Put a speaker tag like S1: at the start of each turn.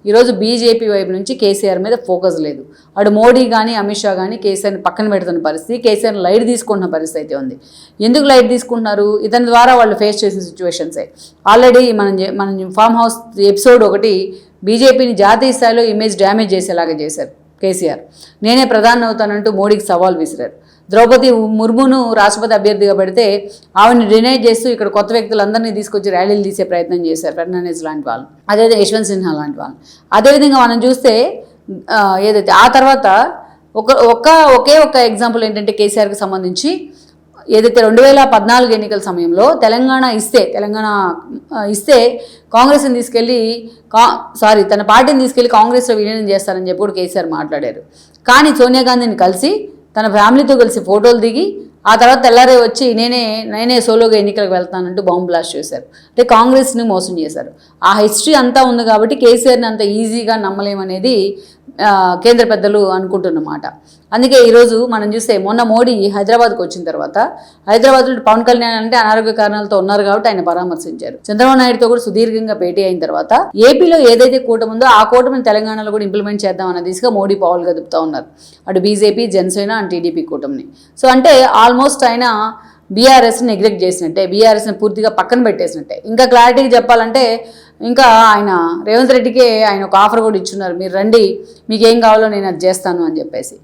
S1: ఈరోజు బీజేపీ వైపు నుంచి కేసీఆర్ మీద ఫోకస్ లేదు. అటు మోడీ కానీ అమిత్ షా కానీ కేసీఆర్ని పక్కన పెడుతున్న పరిస్థితి, కేసీఆర్ లైట్ తీసుకుంటున్న పరిస్థితి అయితే ఉంది. ఎందుకు లైట్ తీసుకుంటున్నారు? ఇతని ద్వారా వాళ్ళు ఫేస్ చేసిన సిచ్యువేషన్సే. ఆల్రెడీ మనం ఫామ్ హౌస్ ఎపిసోడ్ ఒకటి బీజేపీని జాతీయ స్థాయిలో ఇమేజ్ డ్యామేజ్ చేసేలాగా చేశారు కేసీఆర్. నేనే ప్రధాని అవుతానంటూ మోడీకి సవాల్ విసిరారు. ద్రౌపది ముర్మును రాష్ట్రపతి అభ్యర్థిగా పెడితే ఆవిడని డినై చేస్తూ ఇక్కడ కొత్త వ్యక్తులందరినీ తీసుకొచ్చి ర్యాలీలు తీసే ప్రయత్నం చేశారు, ఫెర్నాండెస్ లాంటి వాళ్ళు, అదేవిధంగా యశ్వంత్ సిన్హా లాంటి వాళ్ళు. అదేవిధంగా మనం చూస్తే ఏదైతే ఆ తర్వాత ఒకే ఒక ఎగ్జాంపుల్ ఏంటంటే కేసీఆర్కి సంబంధించి ఏదైతే 2014 ఎన్నికల సమయంలో తెలంగాణ ఇస్తే కాంగ్రెస్ని తీసుకెళ్ళి తన పార్టీని తీసుకెళ్ళి కాంగ్రెస్లో విలీనం చేస్తారని చెప్పి కూడా కేసీఆర్ మాట్లాడారు. కానీ సోనియా గాంధీని కలిసి తన ఫ్యామిలీతో కలిసి ఫోటోలు దిగి ఆ తర్వాత తెల్లారే వచ్చి నేనే సోలోగా ఎన్నికలకు వెళ్తానంటూ బాంబు బ్లాస్ట్ చేశారు. అంటే కాంగ్రెస్ని మోసం చేశారు. ఆ హిస్టరీ అంతా ఉంది కాబట్టి కేసీఆర్ని అంత ఈజీగా నమ్మలేమనేది కేంద్ర పెద్దలు అనుకుంటున్నమాట. అందుకే ఈరోజు మనం చూస్తే మొన్న మోడీ హైదరాబాద్కు వచ్చిన తర్వాత హైదరాబాద్లో పవన్ కళ్యాణ్ అంటే అనారోగ్య కారణాలతో ఉన్నారు కాబట్టి ఆయన పరామర్శించారు. చంద్రబాబు నాయుడుతో కూడా సుదీర్ఘంగా భేటీ అయిన తర్వాత ఏపీలో ఏదైతే కూటమి ఉందో ఆ కూటమిని తెలంగాణలో కూడా ఇంప్లిమెంట్ చేద్దాం అన్న దిశగా మోడీ పావులు కదుపుతూ ఉన్నారు. అటు బీజేపీ, జనసేన అండ్ టీడీపీ కూటమిని. సో అంటే ఆల్మోస్ట్ ఆయన బీఆర్ఎస్ని నెగ్లెక్ట్ చేసినట్టే, బీఆర్ఎస్ని పూర్తిగా పక్కన పెట్టేసినట్టే. ఇంకా క్లారిటీగా చెప్పాలంటే ఇంకా ఆయన రేవంత్ రెడ్డికే ఆయన ఒక ఆఫర్ కూడా ఇచ్చున్నారు, మీరు రండి, మీకు ఏం కావాలో నేను అది చేస్తాను అని చెప్పేసి.